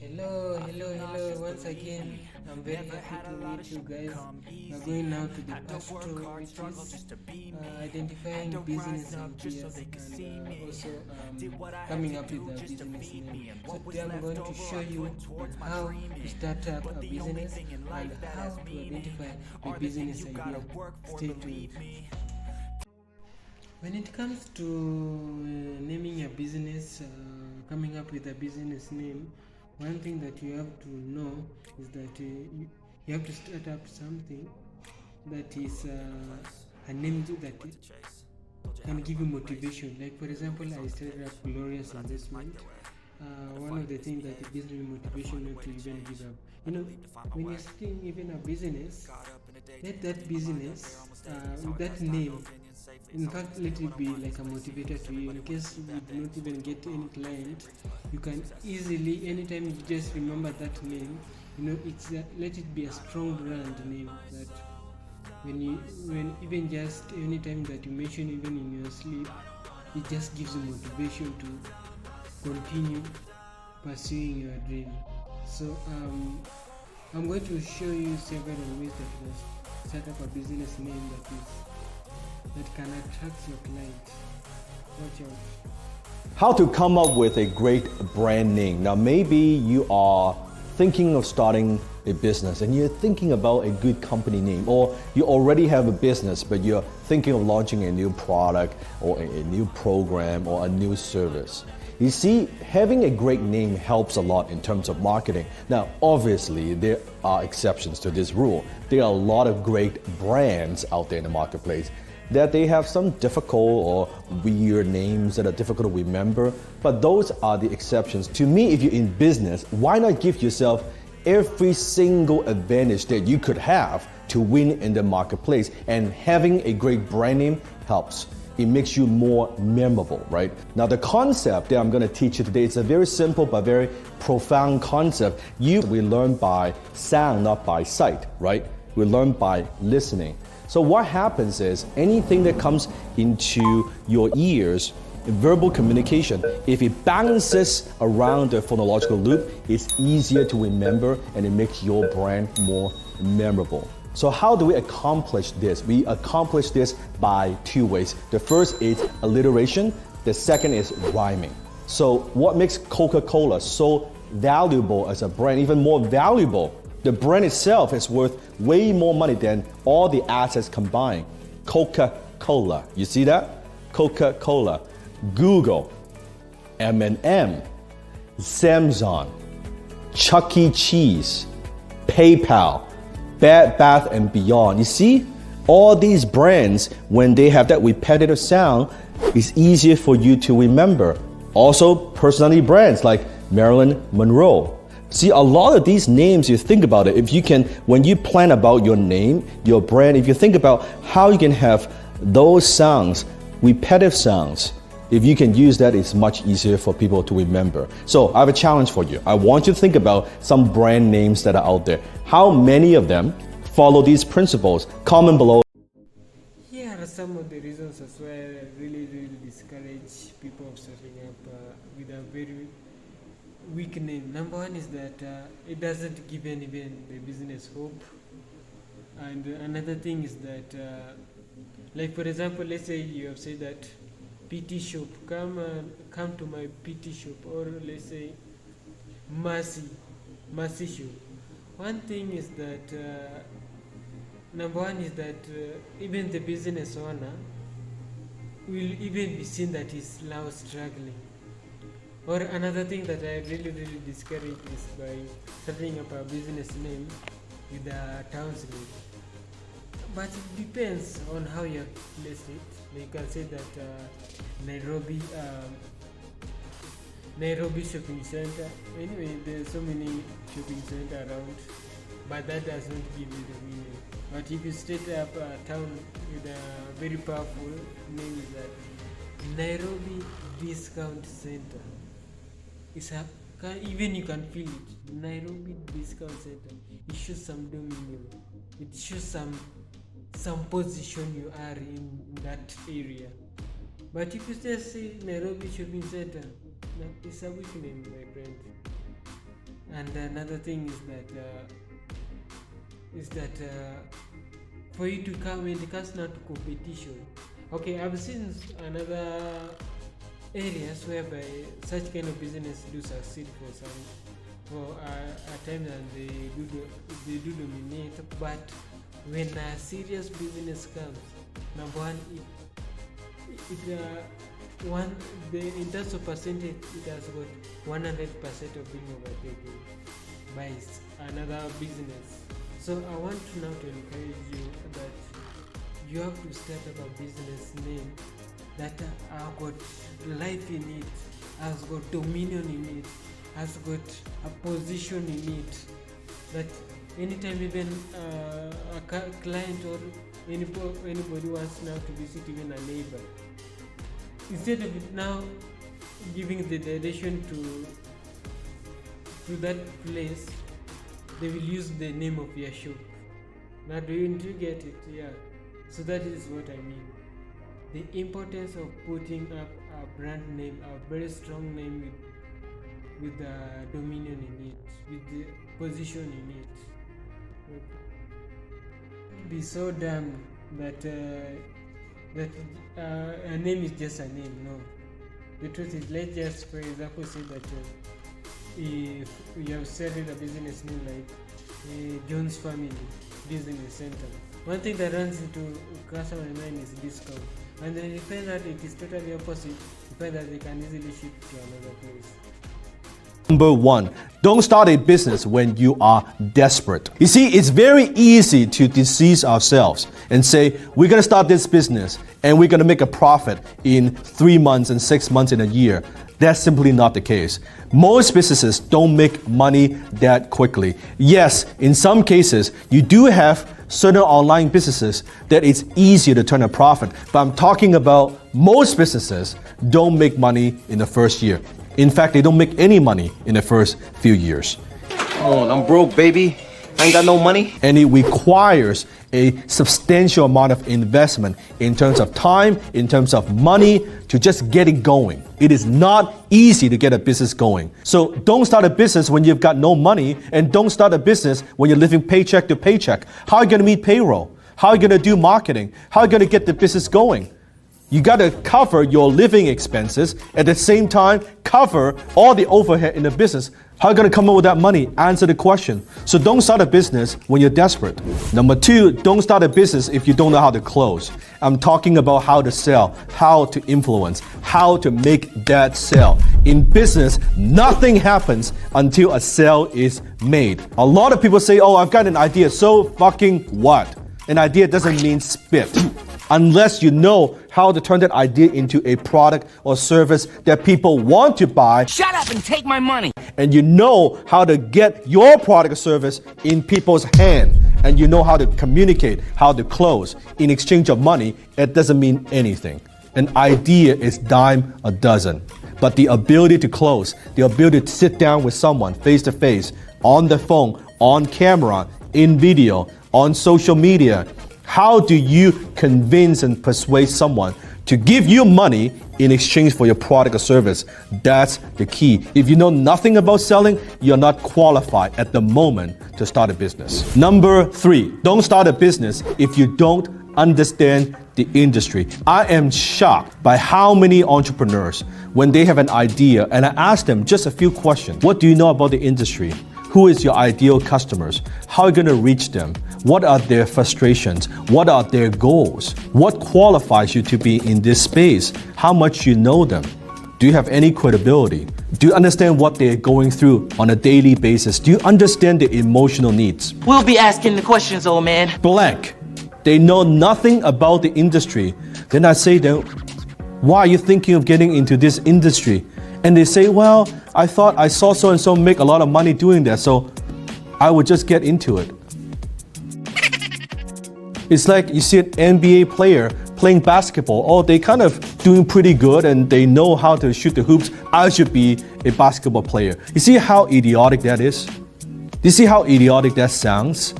Hello, once again. I'm very happy to meet you guys. We're going now to the part 2, which is identifying business ideas and also coming up with a business name. So today I'm going to show you on how to start up a business and how to identify the business idea. Stay tuned. When it comes to naming a business, coming up with a business name, one thing that you have to know is that you have to start up something that is a name that can give you motivation. Like for example, I started up Glorious Investment. One of the things that gives me motivation not to even give up. You know, when you're starting even a business, let that business, with that name, in fact, let it be like a motivator to you. In case you do not even get any client, you can easily, anytime you just remember that name, it's let it be a strong brand name that when even just anytime that you mention even in your sleep, it just gives you motivation to continue pursuing your dream. So I'm going to show you several ways that you can set up a business name that can attract your client. Watch out. How to come up with a great brand name. Now maybe you are thinking of starting a business and you're thinking about a good company name, or you already have a business but you're thinking of launching a new product or a new program or a new service. You see, having a great name helps a lot in terms of marketing. Now, obviously, there are exceptions to this rule. There are a lot of great brands out there in the marketplace that they have some difficult or weird names that are difficult to remember, but those are the exceptions. To me, if you're in business, why not give yourself every single advantage that you could have to win in the marketplace? And having a great brand name helps. It makes you more memorable, right? Now, the concept that I'm going to teach you today is a very simple but very profound concept. We learn by sound, not by sight, right? We learn by listening. So what happens is anything that comes into your ears, verbal communication, if it bounces around the phonological loop, it's easier to remember and it makes your brand more memorable. So how do we accomplish this? We accomplish this by two ways. The first is alliteration. The second is rhyming. So what makes Coca-Cola so valuable as a brand, even more valuable? The brand itself is worth way more money than all the assets combined. Coca-Cola, you see that? Coca-Cola, Google, M&M, Samsung, Chuck E. Cheese, PayPal, Bed Bath & Beyond. You see, all these brands, when they have that repetitive sound, it's easier for you to remember. Also, personality brands like Marilyn Monroe. See, a lot of these names, you think about it, when you plan about your name, your brand, if you think about how you can have those sounds, repetitive sounds, if you can use that, it's much easier for people to remember. So I have a challenge for you. I want you to think about some brand names that are out there. How many of them follow these principles? Comment below. Here are some of the reasons as well I really discourage people of starting up with a very weak name. Number one is that it doesn't give even the business hope. And another thing is that, like for example, let's say you have said that PT shop, come to my PT shop, or let's say Mercy shop. One thing is that number one is that even the business owner will even be seen that he's now struggling. Or another thing that I really discourage is by setting up a business name with a town's name. But it depends on how you place it. You can say that Nairobi shopping center. Anyway, there's so many shopping centers around, but that doesn't give you the meaning. But if you set up a town with a very powerful name, is that Nairobi Discount Center. Even you can feel it. Nairobi Discount Center. It shows some dominion. It shows some position you are in that area. But if you just say Nairobi Shopping Center, that is a weak name, my friend. And another thing is that for you to come when it comes now to competition. Okay, I've seen another areas whereby such kind of business do succeed for a time, and they do dominate. But when a serious business comes, number one, in terms of percentage, it has got 100% of being overtaken by another business. So I want to now to encourage you that you have to start up a business name that has got life in it, has got dominion in it, has got a position in it, that anytime even a client or anybody wants now to visit even a neighbor, instead of now giving the direction to that place, they will use the name of your shop. Now do you get it? Yeah. So that is what I mean. The importance of putting up a brand name, a very strong name with the dominion in it, with the position in it. Be so damn that a name is just a name. No, the truth is, let's just, for example, say that if you have started a business name like John's Family Business Center, one thing that runs into customer mind is discount, and then you find that it is totally opposite. You find that they can easily ship to another place. Number one, don't start a business when you are desperate. You see, it's very easy to deceive ourselves and say, we're going to start this business and we're going to make a profit in 3 months and 6 months in a year. That's simply not the case. Most businesses don't make money that quickly. Yes, in some cases, you do have certain online businesses that it's easier to turn a profit. But I'm talking about most businesses don't make money in the first year. In fact, they don't make any money in the first few years. Oh, I'm broke, baby. I ain't got no money. And it requires a substantial amount of investment in terms of time, in terms of money, to just get it going. It is not easy to get a business going. So don't start a business when you've got no money, and don't start a business when you're living paycheck to paycheck. How are you going to meet payroll? How are you going to do marketing? How are you going to get the business going? You got to cover your living expenses, at the same time cover all the overhead in the business. How are you going to come up with that money? Answer the question. So don't start a business when you're desperate. Number two, don't start a business if you don't know how to close. I'm talking about how to sell, how to influence, how to make that sale. In business, nothing happens until a sale is made. A lot of people say, oh, I've got an idea. So fucking what? An idea doesn't mean spit. Unless you know how to turn that idea into a product or service that people want to buy. Shut up and take my money. And you know how to get your product or service in people's hand. And you know how to communicate, how to close in exchange of money. It doesn't mean anything. An idea is dime a dozen. But the ability to close, the ability to sit down with someone face to face, on the phone, on camera, in video, on social media, how do you convince and persuade someone to give you money in exchange for your product or service? That's the key. If you know nothing about selling, you're not qualified at the moment to start a business. Number three, don't start a business if you don't understand the industry. I am shocked by how many entrepreneurs, when they have an idea and I ask them just a few questions, what do you know about the industry? Who is your ideal customers? How are you going to reach them? What are their frustrations? What are their goals? What qualifies you to be in this space? How much you know them? Do you have any credibility? Do you understand what they're going through on a daily basis? Do you understand their emotional needs? We'll be asking the questions, old man. Blank. They know nothing about the industry. Then I say to them, why are you thinking of getting into this industry? And they say, well, I thought I saw so-and-so make a lot of money doing that, so I would just get into it. It's like you see an NBA player playing basketball. Oh, they kind of doing pretty good and they know how to shoot the hoops. I should be a basketball player. You see how idiotic that is? Do you see how idiotic that sounds?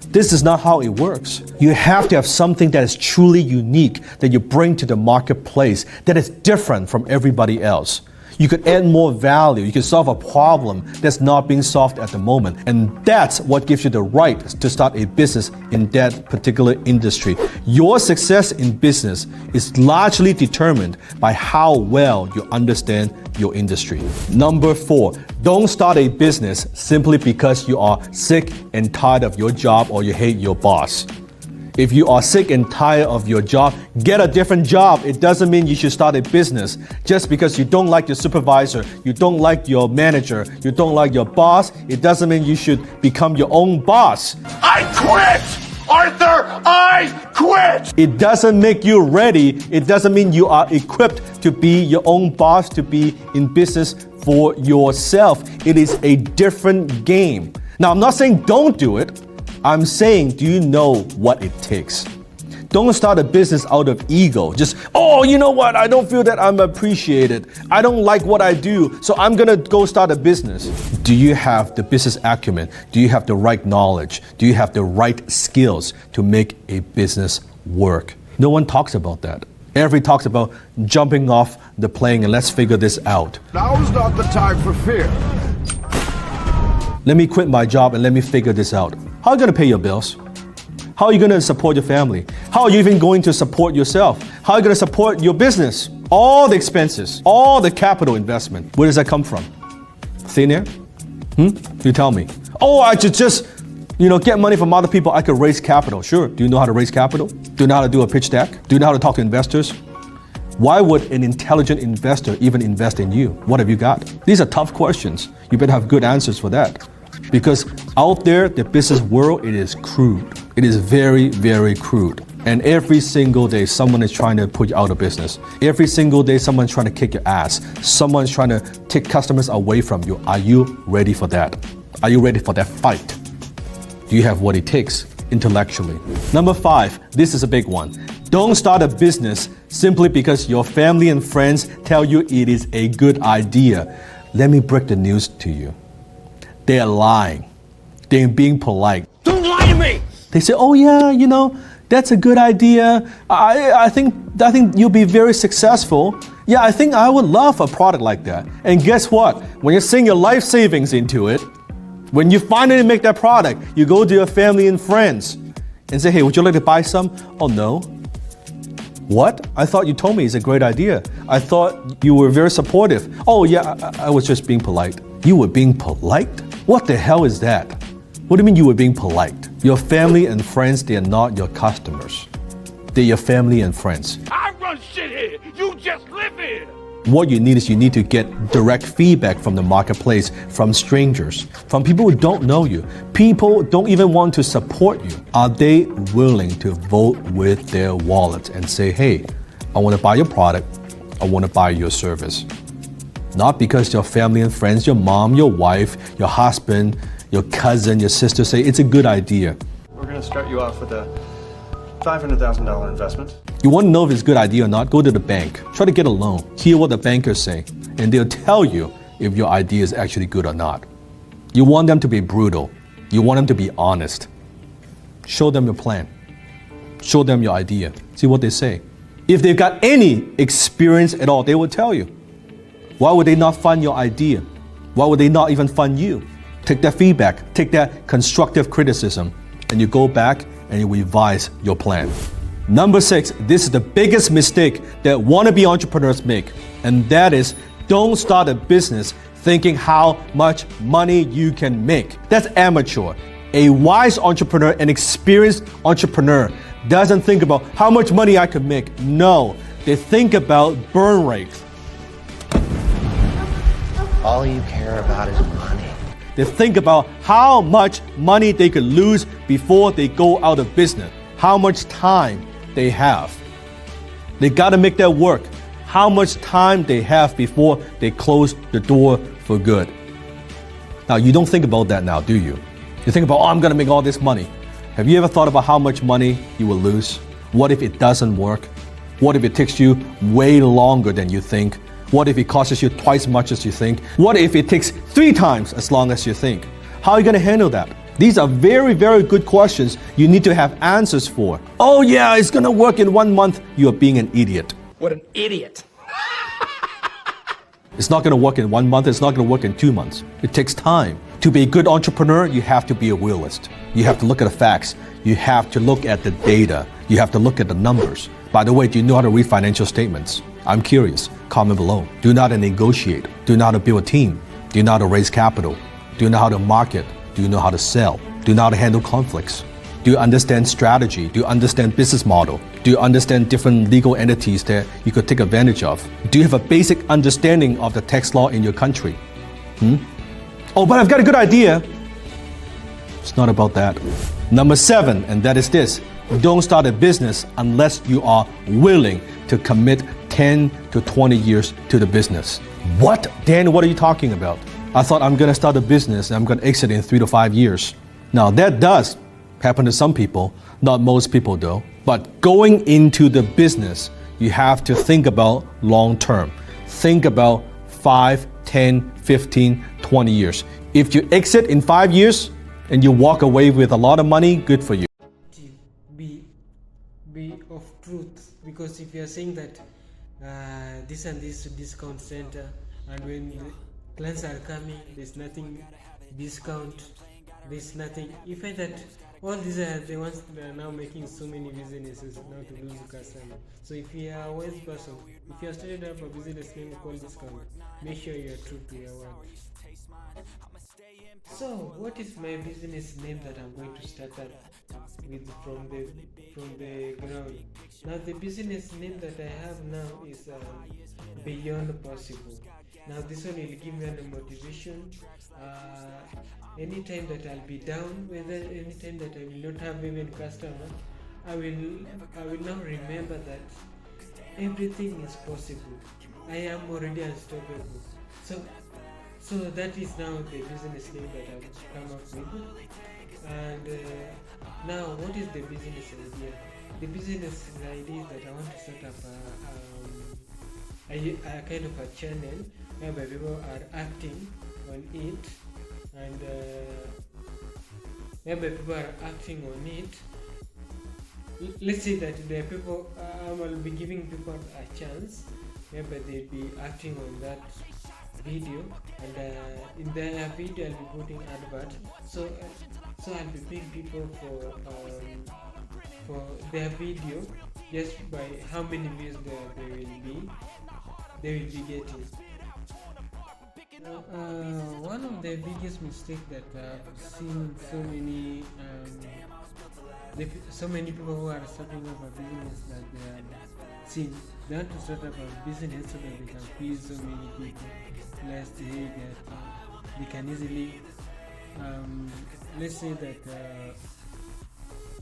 This is not how it works. You have to have something that is truly unique that you bring to the marketplace that is different from everybody else. You could add more value. You could solve a problem that's not being solved at the moment. And that's what gives you the right to start a business in that particular industry. Your success in business is largely determined by how well you understand your industry. Number 4, don't start a business simply because you are sick and tired of your job or you hate your boss. If you are sick and tired of your job, get a different job. It doesn't mean you should start a business. Just because you don't like your supervisor, you don't like your manager, you don't like your boss, it doesn't mean you should become your own boss. I quit! Arthur, I quit! It doesn't make you ready. It doesn't mean you are equipped to be your own boss, to be in business for yourself. It is a different game. Now, I'm not saying don't do it. I'm saying, do you know what it takes? Don't start a business out of ego. Just, oh, you know what? I don't feel that I'm appreciated. I don't like what I do, so I'm gonna go start a business. Do you have the business acumen? Do you have the right knowledge? Do you have the right skills to make a business work? No one talks about that. Everybody talks about jumping off the plane and let's figure this out. Now's not the time for fear. Let me quit my job and let me figure this out. How are you going to pay your bills? How are you going to support your family? How are you even going to support yourself? How are you going to support your business? All the expenses, all the capital investment, where does that come from? Thin air? You tell me. Oh, I should just, get money from other people. I could raise capital. Sure. Do you know how to raise capital? Do you know how to do a pitch deck? Do you know how to talk to investors? Why would an intelligent investor even invest in you? What have you got? These are tough questions. You better have good answers for that. Because out there, the business world, it is crude. It is very, very crude. And every single day, someone is trying to put you out of business. Every single day, someone's trying to kick your ass. Someone's trying to take customers away from you. Are you ready for that? Are you ready for that fight? Do you have what it takes intellectually? Number 5, this is a big one. Don't start a business simply because your family and friends tell you it is a good idea. Let me break the news to you. They're lying. They're being polite. Don't lie to me! They say, oh yeah, that's a good idea. I think you'll be very successful. Yeah, I think I would love a product like that. And guess what? When you're seeing your life savings into it, when you finally make that product, you go to your family and friends and say, hey, would you like to buy some? Oh no. What? I thought you told me it's a great idea. I thought you were very supportive. Oh yeah, I was just being polite. You were being polite? What the hell is that? What do you mean you were being polite? Your family and friends, they are not your customers. They're your family and friends. I run shit here! You just live here! What you need is you need to get direct feedback from the marketplace, from strangers, from people who don't know you. People don't even want to support you. Are they willing to vote with their wallets and say, hey, I want to buy your product, I want to buy your service? Not because your family and friends, your mom, your wife, your husband, your cousin, your sister say it's a good idea. We're going to start you off with a $500,000 investment. You want to know if it's a good idea or not? Go to the bank. Try to get a loan. Hear what the bankers say. And they'll tell you if your idea is actually good or not. You want them to be brutal. You want them to be honest. Show them your plan. Show them your idea. See what they say. If they've got any experience at all, they will tell you. Why would they not fund your idea? Why would they not even fund you? Take that feedback, take that constructive criticism, and you go back and you revise your plan. Number 6, this is the biggest mistake that wannabe entrepreneurs make, and that is don't start a business thinking how much money you can make. That's amateur. A wise entrepreneur, an experienced entrepreneur, doesn't think about how much money I could make. No, they think about burn rate. All you care about is money. They think about how much money they could lose before they go out of business, how much time they have. They got to make that work. How much time they have before they close the door for good. Now, you don't think about that now, do you? You think about, I'm going to make all this money. Have you ever thought about how much money you will lose? What if it doesn't work? What if it takes you way longer than you think? What if it costs you twice as much as you think? What if it takes 3 times as long as you think? How are you going to handle that? These are very, very good questions you need to have answers for. Oh yeah, it's going to work in 1 month. You are being an idiot. What an idiot. It's not going to work in 1 month. It's not going to work in 2 months. It takes time. To be a good entrepreneur, you have to be a realist. You have to look at the facts. You have to look at the data. You have to look at the numbers. By the way, do you know how to read financial statements? I'm curious. Comment below. Do you know how to negotiate? Do you know how to build a team? Do you know how to raise capital? Do you know how to market? Do you know how to sell? Do you know how to handle conflicts? Do you understand strategy? Do you understand business model? Do you understand different legal entities that you could take advantage of? Do you have a basic understanding of the tax law in your country? Oh, but I've got a good idea. It's not about that. Number 7, and that is this. Don't start a business unless you are willing to commit 10 to 20 years to the business. What? Dan, what are you talking about? I thought I'm going to start a business and I'm going to exit in 3 to 5 years. Now, that does happen to some people, not most people though. But going into the business, you have to think about long term. Think about 5, 10, 15, 20 years. If you exit in 5 years and you walk away with a lot of money, good for you. Be of truth, because if you are saying that this and this discount center, and when the clients are coming, there's nothing discount, there's nothing. You find that all these are the ones that are now making so many businesses now to lose customers. So if you are a wise person, if you are started up a business name called discount, make sure you are true to your word. So what is my business name that I'm going to start up with from the ground? Now the business name that I have now is Beyond Possible. Now this one will give me a motivation. Anytime that I'll be down, whether anytime that I will not have even customer, I will now remember that everything is possible. I am already unstoppable. So that is now the business name that I've come up with. And now, what is the business idea? The business idea is that I want to set up a kind of a channel whereby people are acting on it, and whereby people are acting on it. Let's say that the people, I will be giving people a chance whereby they'll be acting on that video, and in their video I'll be putting advert. So I'll be paying people for their video just by how many views they will be getting. One of the biggest mistakes that I've seen so many people who are starting up a business that they are seeing, they want to start up a business so that they can please so many people. Let's say that they can easily, let's say that,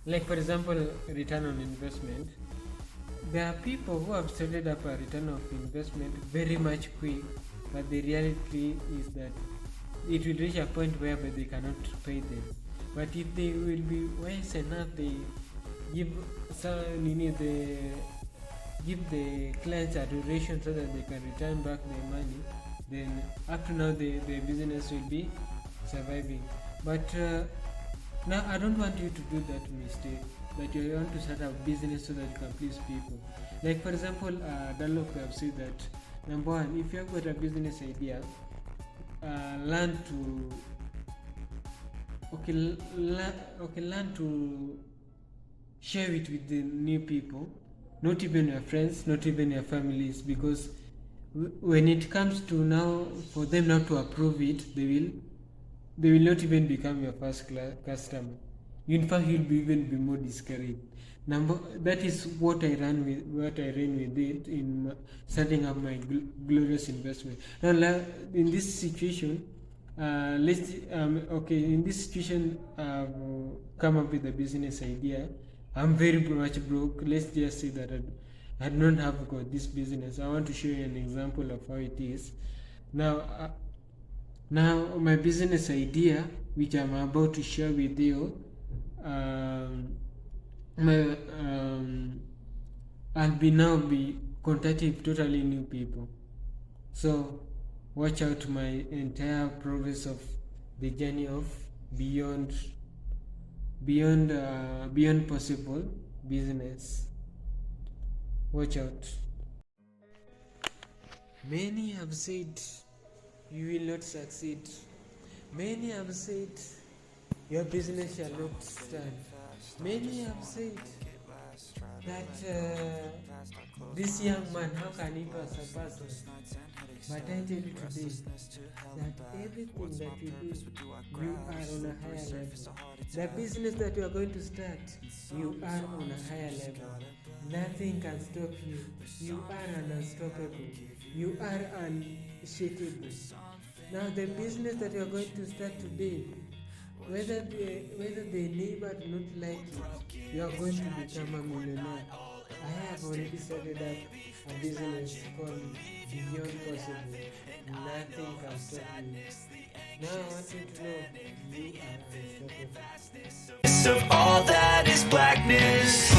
like for example, return on investment. There are people who have started up a return of investment very much quick, but the reality is that it will reach a point where they cannot pay them. But if they will be wise enough, they give the clients a duration so that they can return back their money, then up to now the business will be surviving. But now I don't want you to do that mistake, that you want to start a business so that you can please people. Like for example, Dunlop have said that, number one, if you have got a business idea, learn to share it with the new people, not even your friends, not even your families, because when it comes to now for them now to approve it, they will not even become your first customer. In fact, you'll even be more discouraged. That is what I ran with it in setting up my glorious investment. Now, in this situation, in this situation, I've come up with a business idea. I'm very much broke. Let's just say that I don't have got this business. I want to show you an example of how it is. Now my business idea, which I'm about to share with you, I'll be contacting totally new people. So watch out my entire progress of the journey of beyond possible business. Watch out. Many have said you will not succeed. Many have said your business shall not stand. Many have said that this young man, how can he surpass us? But I tell you today that everything that you do, you are on a higher level. The business that you are going to start, you are on a higher level. Nothing can stop you. You are unstoppable. You are unshakable. Now the business that you are going to start today, whether the neighbor do not like it, you are going to become a millionaire. I have already started up a business called Beyond Possible. Nothing can stop you. Now I want you to know you are unstoppable. Of all that is blackness.